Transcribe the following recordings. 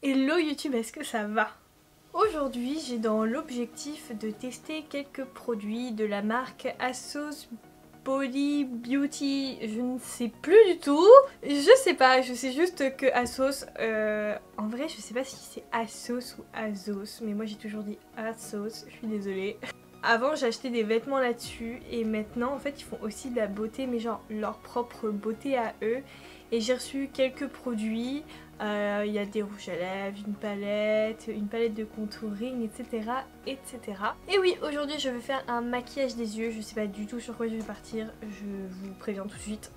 Hello YouTube, est-ce que ça va? Aujourd'hui, j'ai dans l'objectif de tester quelques produits de la marque ASOS Body Beauty, je ne sais plus du tout. Je sais pas, je sais juste que ASOS, en vrai je sais pas si c'est ASOS ou ASOS, mais moi j'ai toujours dit ASOS, je suis désolée. Avant j'achetais des vêtements là-dessus et maintenant en fait ils font aussi de la beauté, mais genre leur propre beauté à eux. Et j'ai reçu quelques produits, il y a des rouges à lèvres, une palette de contouring, etc. etc. Et oui, aujourd'hui je vais faire un maquillage des yeux, je sais pas du tout sur quoi je vais partir, je vous préviens tout de suite.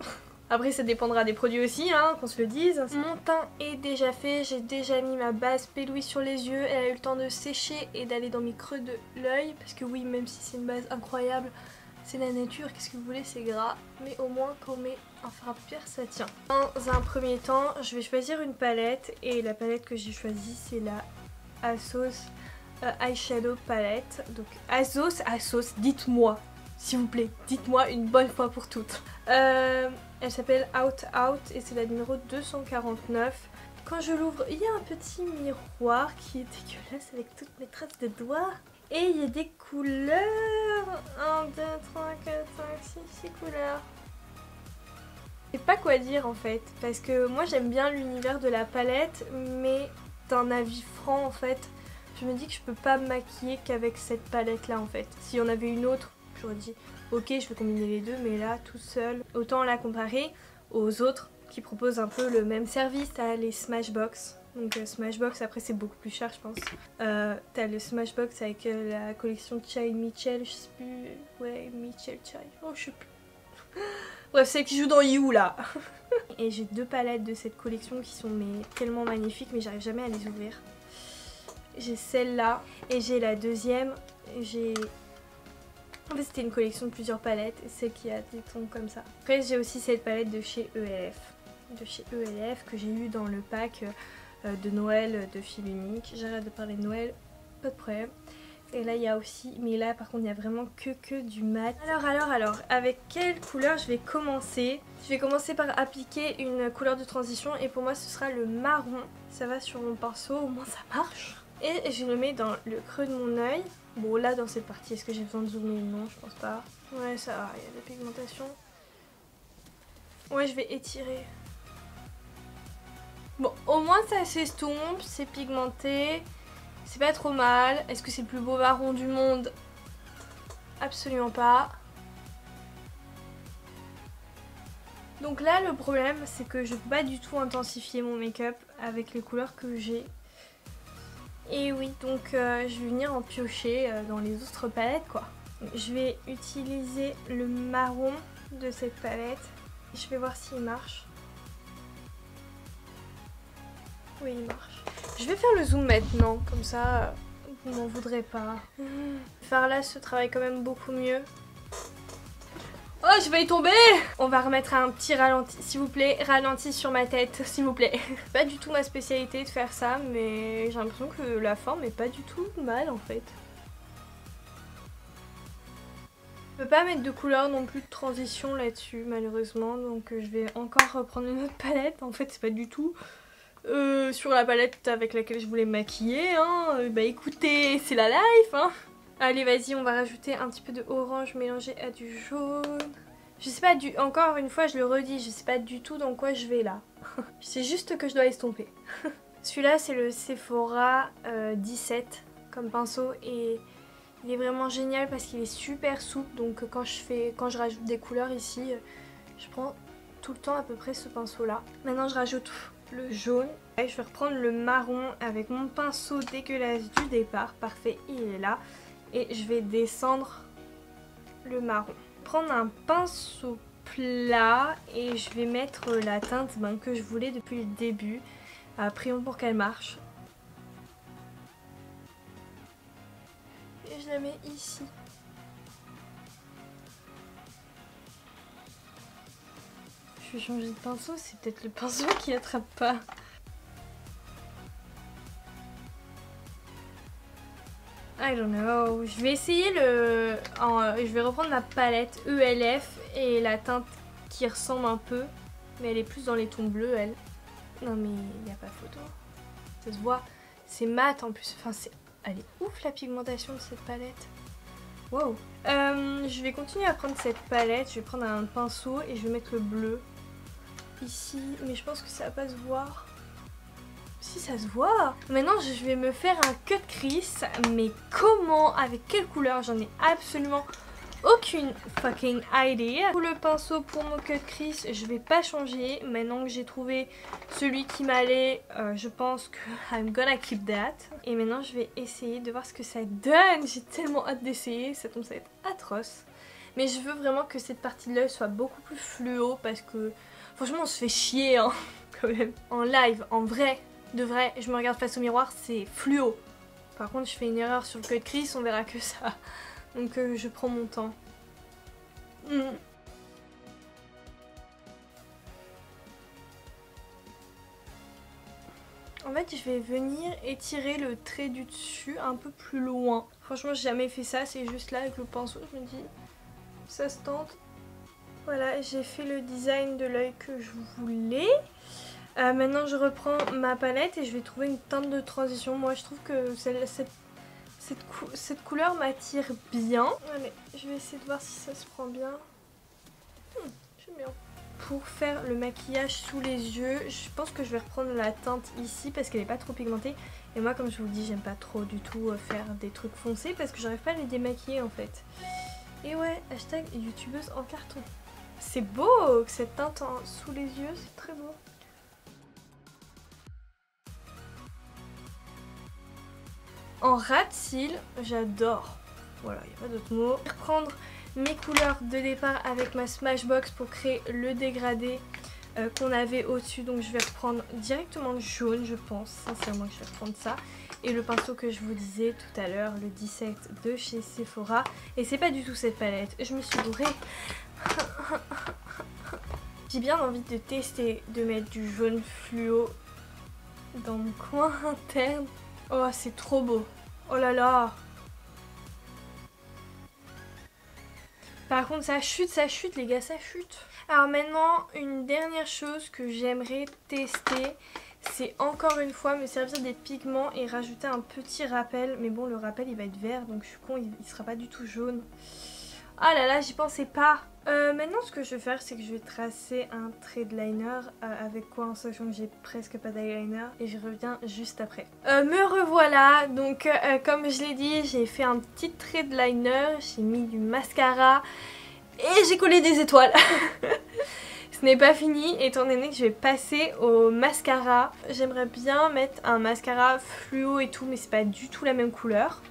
Après ça dépendra des produits aussi, hein, qu'on se le dise. Mon teint est déjà fait, j'ai déjà mis ma base Pélouis sur les yeux, elle a eu le temps de sécher et d'aller dans mes creux de l'œil. Parce que oui, même si c'est une base incroyable, c'est la nature, qu'est-ce que vous voulez, c'est gras. Mais au moins quand on met un fard à paupières, ça tient. Dans un premier temps, je vais choisir une palette. Et la palette que j'ai choisie, c'est la ASOS Eyeshadow Palette. Donc ASOS, dites-moi. S'il vous plaît, dites-moi une bonne fois pour toutes. Elle s'appelle Out Out et c'est la numéro 249. Quand je l'ouvre, il y a un petit miroir qui est dégueulasse avec toutes mes traces de doigts. Et il y a des couleurs. 1, 2, 3, 4, 5, 6, 6 couleurs. Je sais pas quoi dire en fait. Parce que moi j'aime bien l'univers de la palette. Mais d'un avis franc en fait, je me dis que je peux pas me maquiller qu'avec cette palette là en fait. S'il y en avait une autre, j'aurais dit ok je vais combiner les deux, mais là tout seul, autant la comparer aux autres qui proposent un peu le même service. T'as les Smashbox, donc Smashbox après c'est beaucoup plus cher je pense. T'as le Smashbox avec la collection Chai Michel, je sais plus, ouais Michel Chai, oh je sais plus. Bref, celle qui joue dans You là. Et j'ai deux palettes de cette collection qui sont tellement magnifiques, mais j'arrive jamais à les ouvrir. J'ai celle-là et j'ai la deuxième, en fait c'était une collection de plusieurs palettes, celle qui a des tons comme ça. Après j'ai aussi cette palette de chez ELF. Que j'ai eu dans le pack de Noël de fil unique. J'arrête de parler de Noël, pas de problème. Et là il y a aussi, mais là par contre il y a vraiment que du mat. Alors, avec quelle couleur je vais commencer? Je vais commencer par appliquer une couleur de transition et pour moi ce sera le marron. Ça va sur mon pinceau, au moins ça marche. Et je le mets dans le creux de mon œil. Bon là dans cette partie, est-ce que j'ai besoin de zoomer? Non, je pense pas. Ouais ça va, il y a de la pigmentation. Ouais, je vais étirer. Bon, au moins ça s'estompe, c'est pigmenté. C'est pas trop mal. Est-ce que c'est le plus beau marron du monde? Absolument pas. Donc là le problème c'est que je peux pas du tout intensifier mon make-up avec les couleurs que j'ai. Et oui, donc je vais venir en piocher dans les autres palettes quoi. Je vais utiliser le marron de cette palette. Je vais voir s'il marche. Oui, il marche. Je vais faire le zoom maintenant, comme ça vous m'en voudrez pas. Le fard là se travaille quand même beaucoup mieux. Oh, je vais y tomber! On va remettre un petit ralenti, s'il vous plaît. Ralenti sur ma tête, s'il vous plaît. Pas du tout ma spécialité de faire ça, mais j'ai l'impression que la forme est pas du tout mal en fait. Je peux pas mettre de couleur non plus de transition là-dessus, malheureusement. Donc je vais encore reprendre une autre palette. En fait, c'est pas du tout sur la palette avec laquelle je voulais me maquiller. Hein. Bah écoutez, c'est la life, hein. Allez vas-y, on va rajouter un petit peu de orange mélangé à du jaune. Je sais pas encore une fois je le redis, je sais pas du tout dans quoi je vais là. C'est juste que je dois estomper. Celui-là c'est le Sephora 17 comme pinceau et il est vraiment génial parce qu'il est super souple. Donc quand je rajoute des couleurs ici, je prends tout le temps à peu près ce pinceau là. Maintenant je rajoute le jaune. Et je vais reprendre le marron avec mon pinceau dégueulasse du départ. Parfait, il est là. Et je vais descendre le marron. Prendre un pinceau plat et je vais mettre la teinte que je voulais depuis le début. Prions pour qu'elle marche. Et je la mets ici. Je vais changer de pinceau, c'est peut-être le pinceau qui attrape pas. I don't know. Je vais essayer je vais reprendre ma palette ELF et la teinte qui ressemble un peu. Mais elle est plus dans les tons bleus, elle. Non mais il n'y a pas photo. Ça se voit, c'est mat en plus. Enfin, elle est ouf la pigmentation de cette palette. Wow. Je vais continuer à prendre cette palette. Je vais prendre un pinceau et je vais mettre le bleu ici. Mais je pense que ça va pas se voir. Si, ça se voit. Maintenant, je vais me faire un cut crease. Mais comment? Avec quelle couleur? J'en ai absolument aucune fucking idea. Pour le pinceau pour mon cut crease, je vais pas changer. Maintenant que j'ai trouvé celui qui m'allait, je pense que I'm gonna keep that. Et maintenant, je vais essayer de voir ce que ça donne. J'ai tellement hâte d'essayer. Ça tombe, ça va être atroce. Mais je veux vraiment que cette partie de l'œil soit beaucoup plus fluo parce que franchement, on se fait chier hein, quand même. En live, en vrai, de vrai, je me regarde face au miroir, c'est fluo. Par contre, je fais une erreur sur le cut crease, on verra que ça. Donc je prends mon temps. En fait, je vais venir étirer le trait du dessus un peu plus loin. Franchement, j'ai jamais fait ça, c'est juste là avec le pinceau, je me dis, ça se tente. Voilà, j'ai fait le design de l'œil que je voulais. Maintenant, je reprends ma palette et je vais trouver une teinte de transition. Moi, je trouve que cette couleur m'attire bien. Allez, je vais essayer de voir si ça se prend bien. J'aime bien. Pour faire le maquillage sous les yeux, je pense que je vais reprendre la teinte ici parce qu'elle n'est pas trop pigmentée. Et moi, comme je vous dis, j'aime pas trop du tout faire des trucs foncés parce que j'arrive pas à les démaquiller en fait. Et ouais, hashtag youtubeuse en carton. C'est beau cette teinte sous les yeux, c'est très beau. En ras de cils, j'adore. Voilà, il n'y a pas d'autre mot. Je vais reprendre mes couleurs de départ avec ma Smashbox pour créer le dégradé qu'on avait au-dessus. Donc je vais reprendre directement le jaune, je pense. Sincèrement que je vais reprendre ça. Et le pinceau que je vous disais tout à l'heure, le Dissect de chez Sephora. Et c'est pas du tout cette palette. Je me suis bourrée. J'ai bien envie de tester de mettre du jaune fluo dans mon coin interne. Oh, c'est trop beau. Oh là là. Par contre, ça chute les gars, ça chute. Alors maintenant, une dernière chose que j'aimerais tester, c'est encore une fois me servir des pigments et rajouter un petit rappel. Mais bon, le rappel, il va être vert, donc je suis con, il sera pas du tout jaune. Ah là là, j'y pensais pas. Maintenant, ce que je vais faire, c'est que je vais tracer un trait de liner. Avec quoi, en sachant que j'ai presque pas d'eyeliner. Et je reviens juste après. Me revoilà. Donc, comme je l'ai dit, j'ai fait un petit trait de liner. J'ai mis du mascara. Et j'ai collé des étoiles. Ce n'est pas fini, étant donné que je vais passer au mascara. J'aimerais bien mettre un mascara fluo et tout, mais c'est pas du tout la même couleur.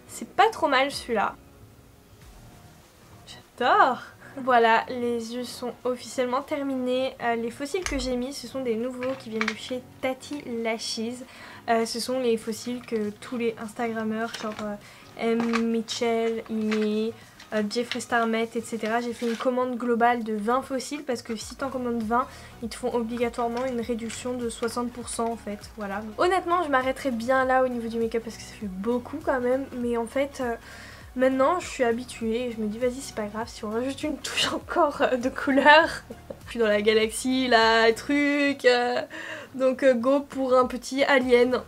C'est pas trop mal celui-là. J'adore. Voilà, les yeux sont officiellement terminés. Les fossiles que j'ai mis, ce sont des nouveaux qui viennent de chez Tati Lashes. Ce sont les fossiles que tous les Instagrammeurs, genre M. Mitchell, Ime, Jeffree Star mettent, etc. J'ai fait une commande globale de 20 fossiles parce que si t'en commandes 20, ils te font obligatoirement une réduction de 60% en fait. Voilà. Honnêtement, je m'arrêterai bien là au niveau du make-up parce que ça fait beaucoup quand même. Mais en fait... maintenant je suis habituée et je me dis vas-y c'est pas grave si on rajoute une touche encore de couleur. Je suis dans la galaxie là, truc. Donc go pour un petit alien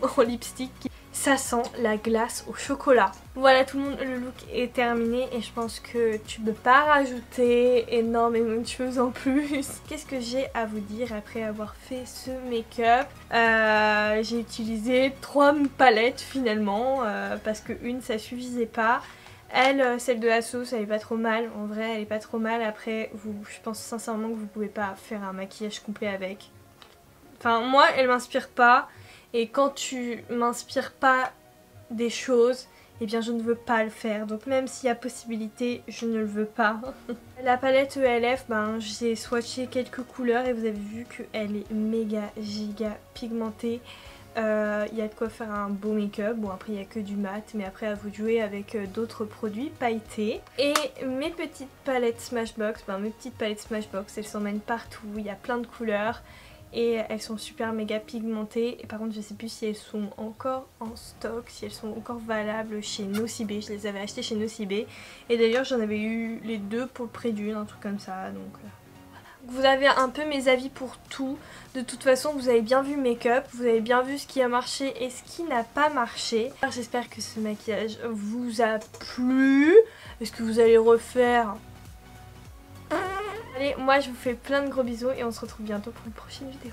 en lipstick. Ça sent la glace au chocolat. Voilà tout le monde, le look est terminé et je pense que tu peux pas rajouter énormément de choses en plus. Qu'est-ce que j'ai à vous dire après avoir fait ce make-up? J'ai utilisé 3 palettes finalement parce que une ça suffisait pas. Elle, celle de Asos, elle est pas trop mal. En vrai, elle est pas trop mal. Après, je pense sincèrement que vous pouvez pas faire un maquillage complet avec. Enfin, moi, elle m'inspire pas. Et quand tu m'inspires pas des choses, eh bien je ne veux pas le faire. Donc même s'il y a possibilité, je ne le veux pas. La palette ELF, ben, j'ai swatché quelques couleurs et vous avez vu qu'elle est méga giga pigmentée. Il y a de quoi faire un beau make-up. Bon après il n'y a que du mat, mais après à vous de jouer avec d'autres produits pailletés. Et mes petites palettes Smashbox, ben, mes petites palettes Smashbox, elles s'emmènent partout. Il y a plein de couleurs. Et elles sont super méga pigmentées. Et par contre je sais plus si elles sont encore en stock, si elles sont encore valables chez Nocibé. Je les avais achetées chez Nocibé. Et d'ailleurs j'en avais eu les deux pour le prix d'une, un truc comme ça. Donc voilà. Vous avez un peu mes avis pour tout. De toute façon, vous avez bien vu le make-up, vous avez bien vu ce qui a marché et ce qui n'a pas marché. J'espère que ce maquillage vous a plu. Est-ce que vous allez refaire? Allez, moi je vous fais plein de gros bisous et on se retrouve bientôt pour une prochaine vidéo.